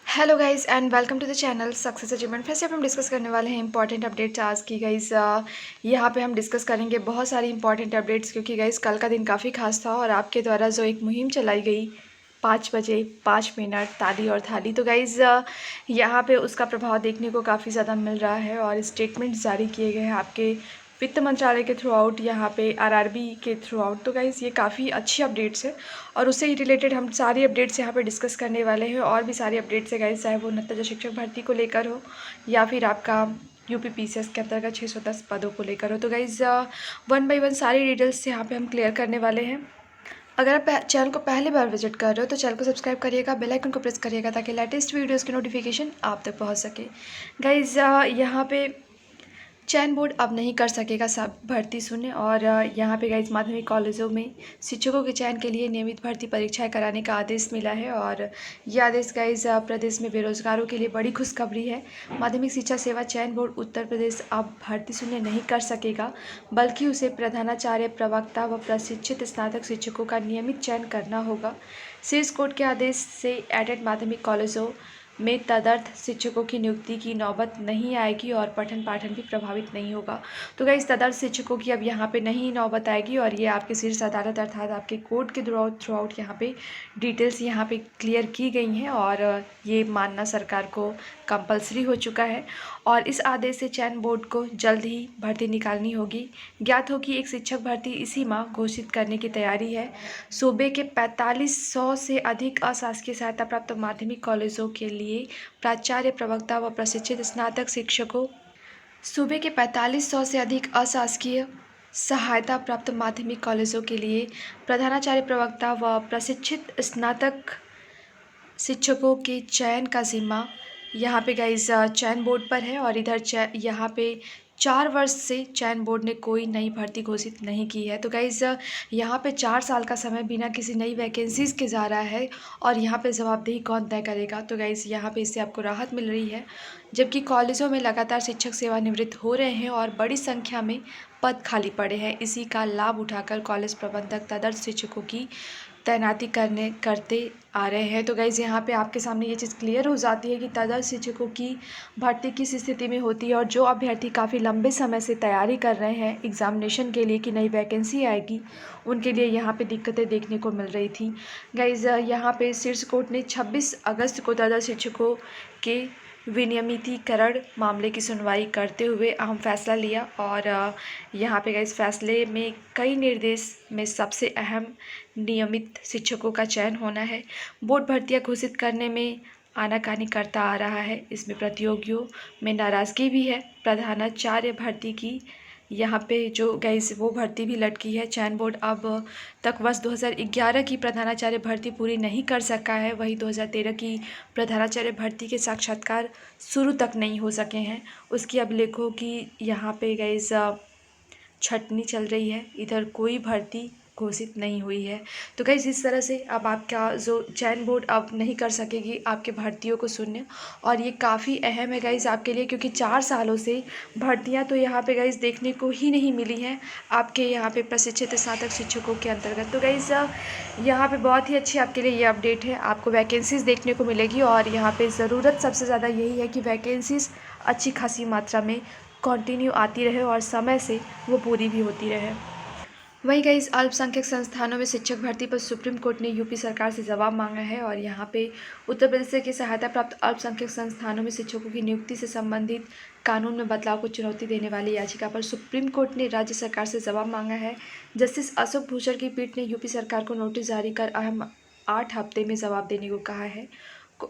Hello guys and welcome to the channel success achievement. फिर से अब हम डिस्कस करने वाले हैं इंपॉर्टेंट अपडेट्स आज की गाइस। यहाँ पे हम डिस्कस करेंगे बहुत सारी इंपॉर्टेंट अपडेट्स, क्योंकि गाइस कल का दिन काफ़ी खास था और आपके द्वारा जो एक मुहिम चलाई गई 5 बजे 5 मिनट ताली और थाली, तो गाइस यहाँ पे उसका प्रभाव देखने को काफ़ी ज़्यादा मिल रहा है और स्टेटमेंट जारी किए गए हैं आपके वित्त मंत्रालय के थ्रू आउट, यहाँ पे आरआरबी के थ्रू आउट। तो गाइज़ ये काफ़ी अच्छी अपडेट्स है और उससे ही रिलेटेड हम सारी अपडेट्स यहाँ पे डिस्कस करने वाले हैं। और भी सारी अपडेट्स है गाइज़, चाहे वो उन्नत शिक्षक भर्ती को लेकर हो या फिर आपका यूपी पीसीएस के अंतर्गत 610 पदों को लेकर हो। तो गाइज़ वन बाय वन सारी डिटेल्स यहाँ पे हम क्लियर करने वाले हैं। अगर आप चैनल को पहली बार विजिट कर रहे हो तो चैनल को सब्सक्राइब करिएगा, बेल आइकन को प्रेस करिएगा ताकि लेटेस्ट वीडियोस की नोटिफिकेशन आप तक पहुंच सके। गाइज़ यहाँ पे चयन बोर्ड अब नहीं कर सकेगा सब भर्ती शून्य। और यहाँ पे गाइज माध्यमिक कॉलेजों में शिक्षकों के चयन के लिए नियमित भर्ती परीक्षाएं कराने का आदेश मिला है। और ये आदेश गाइज प्रदेश में बेरोजगारों के लिए बड़ी खुशखबरी है। माध्यमिक शिक्षा सेवा चयन बोर्ड उत्तर प्रदेश अब भर्ती शून्य नहीं कर सकेगा, बल्कि उसे प्रधानाचार्य, प्रवक्ता व प्रशिक्षित स्नातक शिक्षकों का नियमित चयन करना होगा। शीर्ष कोर्ट के आदेश से एडेड माध्यमिक कॉलेजों में तदर्थ शिक्षकों की नियुक्ति की नौबत नहीं आएगी और पठन पाठन भी प्रभावित नहीं होगा। तो गाइस तदर्थ शिक्षकों की अब यहाँ पे नहीं नौबत आएगी और ये आपके शीर्ष अदालत अर्थात आपके कोर्ट के थ्रू आउट यहाँ पे डिटेल्स यहाँ पे क्लियर की गई हैं और ये मानना सरकार को कंपलसरी हो चुका है। और इस आदेश से चयन बोर्ड को जल्द ही भर्ती निकालनी होगी। ज्ञात हो कि एक शिक्षक भर्ती इसी माह घोषित करने की तैयारी है। सूबे के 4500 से अधिक अशासकीय सहायता प्राप्त माध्यमिक कॉलेजों के लिए प्राचार्य, प्रवक्ता व प्रशिक्षित स्नातक शिक्षकों सूबे के 4500 से अधिक अशासकीय सहायता प्राप्त माध्यमिक कॉलेजों के लिए प्रधानाचार्य, प्रवक्ता व प्रशिक्षित स्नातक शिक्षकों के चयन का जिम्मा यहाँ पे गाइज चयन बोर्ड पर है। और इधर यहाँ पे 4 वर्ष से चयन बोर्ड ने कोई नई भर्ती घोषित नहीं की है। तो गाइज यहाँ पे 4 साल का समय बिना किसी नई वैकेंसीज़ के जा रहा है और यहाँ पे जवाबदेही कौन तय करेगा। तो गाइज यहाँ पे इससे आपको राहत मिल रही है, जबकि कॉलेजों में लगातार शिक्षक सेवानिवृत्त हो रहे हैं और बड़ी संख्या में पद खाली पड़े हैं। इसी का लाभ उठाकर कॉलेज प्रबंधक तदर्थ शिक्षकों की तैनाती करते आ रहे हैं। तो गाइज़ यहाँ पे आपके सामने ये चीज़ क्लियर हो जाती है कि तदर्थ शिक्षकों की भर्ती किस स्थिति में होती है और जो अभ्यर्थी काफ़ी लंबे समय से तैयारी कर रहे हैं एग्ज़ामिनेशन के लिए कि नई वैकेंसी आएगी, उनके लिए यहाँ पे दिक्कतें देखने को मिल रही थी। गाइज़ यहाँ पे शीर्ष कोर्ट ने 26 अगस्त को तदर्थ शिक्षकों के विनियमितीकरण मामले की सुनवाई करते हुए अहम फैसला लिया। और यहाँ पे इस फैसले में कई निर्देश में सबसे अहम नियमित शिक्षकों का चयन होना है। बोर्ड भर्तियां घोषित करने में आनाकानी करता आ रहा है, इसमें प्रतियोगियों में नाराज़गी भी है। प्रधानाचार्य भर्ती की यहाँ पे जो गाइस वो भर्ती भी लटकी है। चयन बोर्ड अब तक वर्ष 2011 की प्रधानाचार्य भर्ती पूरी नहीं कर सका है, वही 2013 की प्रधानाचार्य भर्ती के साक्षात्कार शुरू तक नहीं हो सके हैं। उसकी अभिलेखों की यहाँ पे गाइस छटनी चल रही है, इधर कोई भर्ती घोषित नहीं हुई है। तो गाइस इस तरह से अब आपका जो चयन बोर्ड अब नहीं कर सकेगी आपके भर्तियों को शून्य। और ये काफ़ी अहम है गाइस आपके लिए, क्योंकि 4 सालों से भर्तियां तो यहाँ पे गाइस देखने को ही नहीं मिली हैं आपके यहाँ पे प्रशिक्षित स्नातक शिक्षकों के अंतर्गत। तो गाइस यहाँ पे बहुत ही अच्छी आपके लिए ये अपडेट है, आपको वैकेंसीज़ देखने को मिलेगी और यहाँ पे ज़रूरत सबसे ज़्यादा यही है कि वैकेंसीज़ अच्छी खासी मात्रा में कंटिन्यू आती रहे और समय से वो पूरी भी होती रहे। वहीं गाइस अल्पसंख्यक संस्थानों में शिक्षक भर्ती पर सुप्रीम कोर्ट ने यूपी सरकार से जवाब मांगा है। और यहाँ पे उत्तर प्रदेश की सहायता प्राप्त अल्पसंख्यक संस्थानों में शिक्षकों की नियुक्ति से संबंधित कानून में बदलाव को चुनौती देने वाली याचिका पर सुप्रीम कोर्ट ने राज्य सरकार से जवाब मांगा है। जस्टिस अशोक भूषण की पीठ ने यूपी सरकार को नोटिस जारी कर अहम 8 हफ्ते में जवाब देने को कहा है।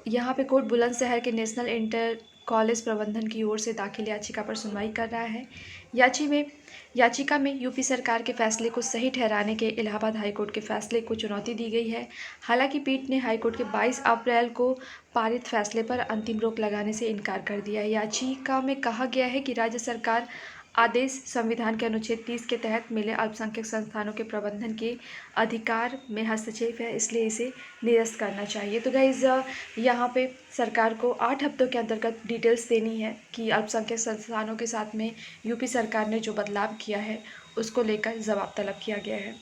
यहाँ पे कोर्ट बुलंदशहर के नेशनल इंटर कॉलेज प्रबंधन की ओर से दाखिल याचिका पर सुनवाई कर रहा है। याचिका में यूपी सरकार के फैसले को सही ठहराने के इलाहाबाद हाईकोर्ट के फैसले को चुनौती दी गई है। हालांकि पीठ ने हाईकोर्ट के 22 अप्रैल को पारित फैसले पर अंतिम रोक लगाने से इनकार कर दिया है। याचिका में कहा गया है कि राज्य सरकार आदेश संविधान के अनुच्छेद 30 के तहत मिले अल्पसंख्यक संस्थानों के प्रबंधन के अधिकार में हस्तक्षेप है, इसलिए इसे निरस्त करना चाहिए। तो गाइज यहाँ पे सरकार को 8 हफ्तों के अंतर्गत डिटेल्स देनी है कि अल्पसंख्यक संस्थानों के साथ में यूपी सरकार ने जो बदलाव किया है उसको लेकर जवाब तलब किया गया है।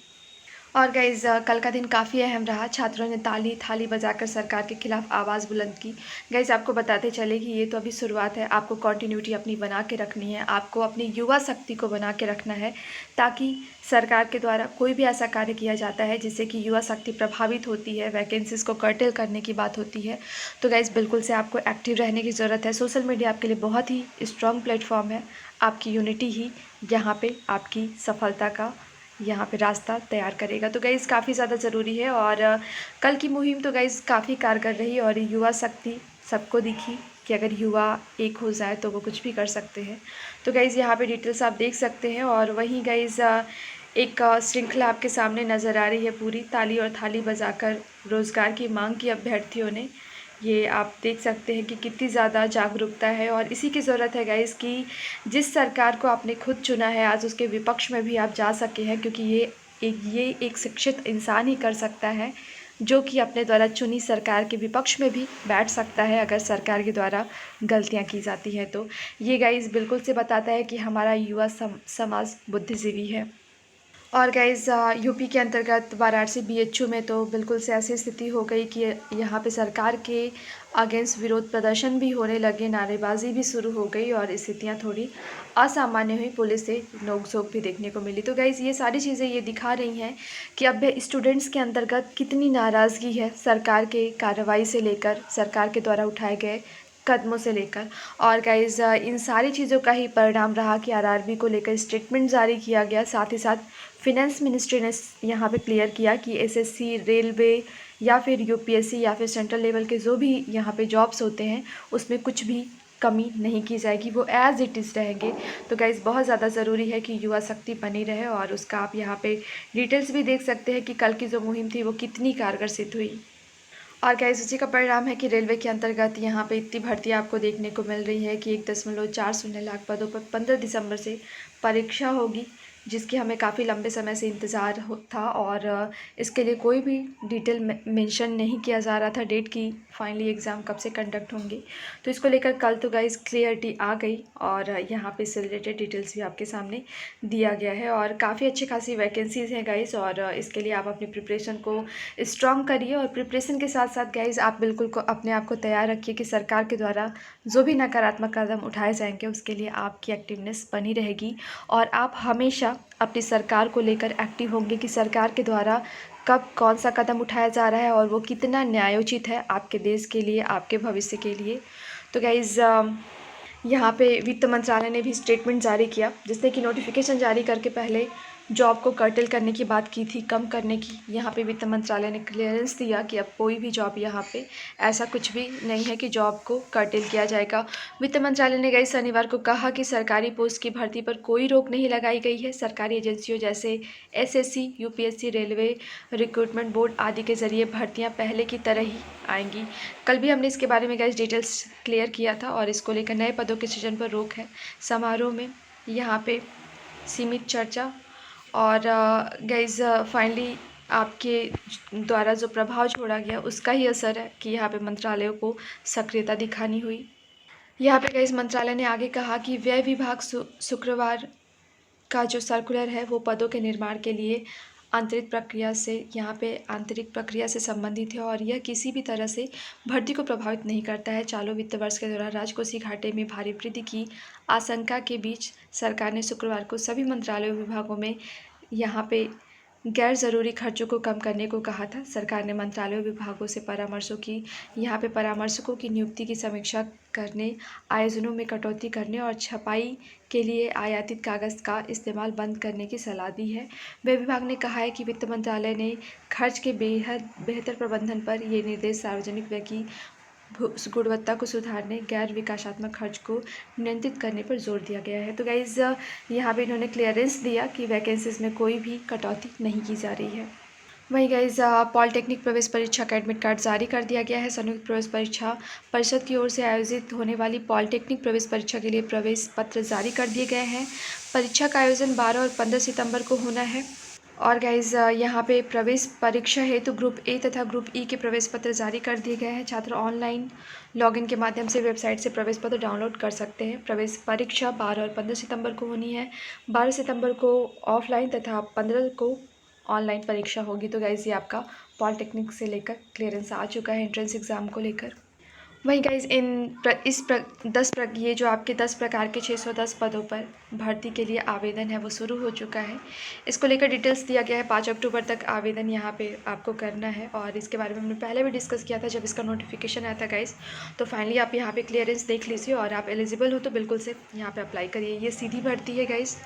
और गाइज़ कल का दिन काफ़ी अहम रहा। छात्रों ने ताली थाली बजाकर सरकार के खिलाफ आवाज़ बुलंद की। गाइज़ आपको बताते चले कि ये तो अभी शुरुआत है, आपको कंटिन्यूटी अपनी बना के रखनी है, आपको अपनी युवा शक्ति को बना के रखना है, ताकि सरकार के द्वारा कोई भी ऐसा कार्य किया जाता है जिससे कि युवा शक्ति प्रभावित होती है, वैकेंसीज़ को कर्टेल करने की बात होती है, तो गाइज़ बिल्कुल से आपको एक्टिव रहने की ज़रूरत है। सोशल मीडिया आपके लिए बहुत ही स्ट्रॉन्ग प्लेटफॉर्म है। आपकी यूनिटी ही यहाँ पे आपकी सफलता का यहाँ पे रास्ता तैयार करेगा। तो गाइज़ काफ़ी ज़्यादा ज़रूरी है। और कल की मुहिम तो गाइज़ काफ़ी कारगर रही और युवा शक्ति सबको दिखी कि अगर युवा एक हो जाए तो वो कुछ भी कर सकते हैं। तो गाइज़ यहाँ पे डिटेल्स आप देख सकते हैं। और वहीं गाइज़ एक श्रृंखला आपके सामने नज़र आ रही है पूरी, ताली और थाली बजाकर रोज़गार की मांग की अभ्यर्थियों ने। ये आप देख सकते हैं कि कितनी ज़्यादा जागरूकता है और इसी की ज़रूरत है गाइज़ कि जिस सरकार को आपने खुद चुना है आज उसके विपक्ष में भी आप जा सके हैं, क्योंकि ये एक शिक्षित इंसान ही कर सकता है जो कि अपने द्वारा चुनी सरकार के विपक्ष में भी बैठ सकता है अगर सरकार के द्वारा गलतियां की जाती हैं। तो ये गाइज़ बिल्कुल से बताता है कि हमारा युवा समाज बुद्धिजीवी है। और गाइज़ यूपी के अंतर्गत वाराणसी बीएचयू में तो बिल्कुल से ऐसी स्थिति हो गई कि यहाँ पे सरकार के अगेंस्ट विरोध प्रदर्शन भी होने लगे, नारेबाजी भी शुरू हो गई और स्थितियाँ थोड़ी असामान्य हुई, पुलिस से नोक-झोंक भी देखने को मिली। तो गाइज़ ये सारी चीज़ें ये दिखा रही हैं कि अब स्टूडेंट्स के अंतर्गत कितनी नाराज़गी है सरकार के कार्रवाई से लेकर, सरकार के द्वारा उठाए गए कदमों से लेकर। और गाइज़ इन सारी चीज़ों का ही परिणाम रहा कि आरआरबी को लेकर स्टेटमेंट जारी किया गया। साथ ही साथ फिनेंस मिनिस्ट्री ने यहाँ पे क्लियर किया कि एसएससी, रेलवे या फिर यूपीएससी या फिर सेंट्रल लेवल के जो भी यहाँ पे जॉब्स होते हैं उसमें कुछ भी कमी नहीं की जाएगी, वो एज़ इट इज़ रहेंगे। तो गाइज़ बहुत ज़्यादा ज़रूरी है कि युवा शक्ति बनी रहे और उसका आप यहाँ पे डिटेल्स भी देख सकते हैं कि कल की जो मुहिम थी वो कितनी कारगर सिद्ध हुई। और गाइस उसी का परिणाम है कि रेलवे के अंतर्गत यहाँ पे इतनी भर्तियाँ आपको देखने को मिल रही है कि 1.40 लाख पदों पर 15 दिसंबर से परीक्षा होगी, जिसकी हमें काफ़ी लंबे समय से इंतज़ार था। और इसके लिए कोई भी डिटेल मेंशन नहीं किया जा रहा था डेट की फाइनली एग्ज़ाम कब से कंडक्ट होंगे। तो इसको लेकर कल तो गाइस क्लियरिटी आ गई और यहाँ पे इससे रिलेटेड डिटेल्स भी आपके सामने दिया गया है। और काफ़ी अच्छी खासी वैकेंसीज़ हैं गाइस और इसके लिए आप अपनी प्रिपरेशन को स्ट्रॉन्ग करिए। और प्रिपरेशन के साथ साथ गाइज़ आप बिल्कुल को अपने आप को तैयार रखिए कि सरकार के द्वारा जो भी नकारात्मक कदम उठाए जाएंगे उसके लिए आपकी एक्टिवनेस बनी रहेगी और आप हमेशा अपनी सरकार को लेकर एक्टिव होंगे कि सरकार के द्वारा कब कौन सा कदम उठाया जा रहा है और वो कितना न्यायोचित है आपके देश के लिए, आपके भविष्य के लिए। तो गाइज़ यहाँ पे वित्त मंत्रालय ने भी स्टेटमेंट जारी किया जिसने कि नोटिफिकेशन जारी करके पहले जॉब को कर्टेल करने की बात की थी, कम करने की। यहाँ पे वित्त मंत्रालय ने क्लियरेंस दिया कि अब कोई भी जॉब यहाँ पे ऐसा कुछ भी नहीं है कि जॉब को कर्टेल किया जाएगा। वित्त मंत्रालय ने गई शनिवार को कहा कि सरकारी पोस्ट की भर्ती पर कोई रोक नहीं लगाई गई है। सरकारी एजेंसियों जैसे SSC, UPSC, railway recruitment board आदि के जरिए भर्तियाँ पहले की तरह ही आएंगी। कल भी हमने इसके बारे में गाइस डिटेल्स क्लियर किया था और इसको लेकर नए पदों के सृजन पर रोक है। समारोह में यहाँ पे सीमित चर्चा और गाइस फाइनली आपके द्वारा जो प्रभाव छोड़ा गया उसका ही असर है कि यहाँ पे मंत्रालयों को सक्रियता दिखानी हुई। यहाँ पे गाइस मंत्रालय ने आगे कहा कि व्यय विभाग शुक्रवार का जो सर्कुलर है वो पदों के निर्माण के लिए आंतरिक प्रक्रिया से संबंधित है और यह किसी भी तरह से भर्ती को प्रभावित नहीं करता है। चालू वित्त वर्ष के दौरान राजकोषीय घाटे में भारी वृद्धि की आशंका के बीच सरकार ने शुक्रवार को सभी मंत्रालयों विभागों में यहाँ पे गैर ज़रूरी खर्चों को कम करने को कहा था। सरकार ने मंत्रालयों विभागों से परामर्शकों की नियुक्ति की समीक्षा करने, आयोजनों में कटौती करने और छपाई के लिए आयातित कागज़ का इस्तेमाल बंद करने की सलाह दी है। व्यय विभाग ने कहा है कि वित्त मंत्रालय ने खर्च के बेहतर प्रबंधन पर ये निर्देश सार्वजनिक व्यय की गुणवत्ता को सुधारने, गैर विकासात्मक खर्च को नियंत्रित करने पर जोर दिया गया है। तो गाइज़ यहाँ पे इन्होंने क्लियरेंस दिया कि वैकेंसीज़ में कोई भी कटौती नहीं की जा रही है। वहीं गाइज़ पॉलिटेक्निक प्रवेश परीक्षा का एडमिट कार्ड जारी कर दिया गया है। संयुक्त प्रवेश परीक्षा परिषद की ओर से आयोजित होने वाली पॉलिटेक्निक प्रवेश परीक्षा के लिए प्रवेश पत्र जारी कर दिए गए हैं। परीक्षा का आयोजन 12 और 15 सितंबर को होना है। और गाइज़ यहाँ पे प्रवेश परीक्षा हेतु ग्रुप ए तथा ग्रुप ई के प्रवेश पत्र जारी कर दिए गए हैं। छात्र ऑनलाइन लॉगिन के माध्यम से वेबसाइट से प्रवेश पत्र डाउनलोड कर सकते हैं। प्रवेश परीक्षा 12 और 15 सितंबर को होनी है। 12 सितंबर को ऑफलाइन तथा 15 को ऑनलाइन परीक्षा होगी। तो गाइज़ ये आपका पॉलिटेक्निक से लेकर क्लियरेंस आ चुका है एंट्रेंस एग्ज़ाम को लेकर। वहीं गाइज़ ये जो आपके 10 प्रकार के 610 पदों पर भर्ती के लिए आवेदन है वो शुरू हो चुका है। इसको लेकर डिटेल्स दिया गया है। 5 अक्टूबर तक आवेदन यहाँ पे आपको करना है और इसके बारे में हमने पहले भी डिस्कस किया था जब इसका नोटिफिकेशन आया था गाइज़। तो फाइनली आप यहाँ पे क्लियरेंस देख लीजिए और आप एलिजिबल हो तो बिल्कुल से यहाँ पे अप्लाई करिए। ये सीधी भर्ती है गाइज़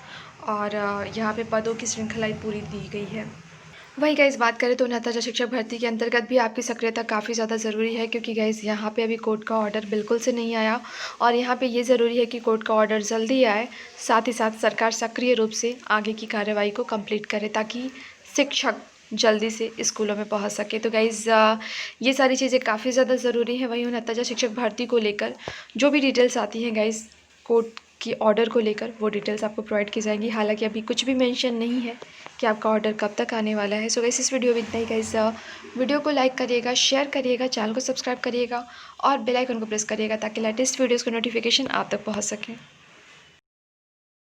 और यहाँ पे पदों की श्रृंखला पूरी दी गई है। वही गाइज़ बात करें तो नताजा शिक्षक भर्ती के अंतर्गत भी आपकी सक्रियता काफ़ी ज़्यादा ज़रूरी है, क्योंकि गाइज़ यहाँ पे अभी कोर्ट का ऑर्डर बिल्कुल से नहीं आया और यहाँ पे ये ज़रूरी है कि कोर्ट का ऑर्डर जल्दी आए। साथ ही साथ सरकार सक्रिय रूप से आगे की कार्रवाई को कंप्लीट करे ताकि शिक्षक जल्दी से स्कूलों में पहुँच सके। तो गाइज़ ये सारी चीज़ें काफ़ी ज़्यादा ज़रूरी है। वहीं नताजा शिक्षक भर्ती को लेकर जो भी डिटेल्स आती हैं गाइज़ कोर्ट की ऑर्डर को लेकर, वो डिटेल्स आपको प्रोवाइड की जाएंगी। हालांकि अभी कुछ भी मेंशन नहीं है कि आपका ऑर्डर कब तक आने वाला है। सो गाइस इस वीडियो में इतना ही गाइस। वीडियो को लाइक करिएगा, शेयर करिएगा, चैनल को सब्सक्राइब करिएगा और बेल आइकन को प्रेस करिएगा ताकि लेटेस्ट वीडियोज़ का नोटिफिकेशन आप तक पहुँच सके।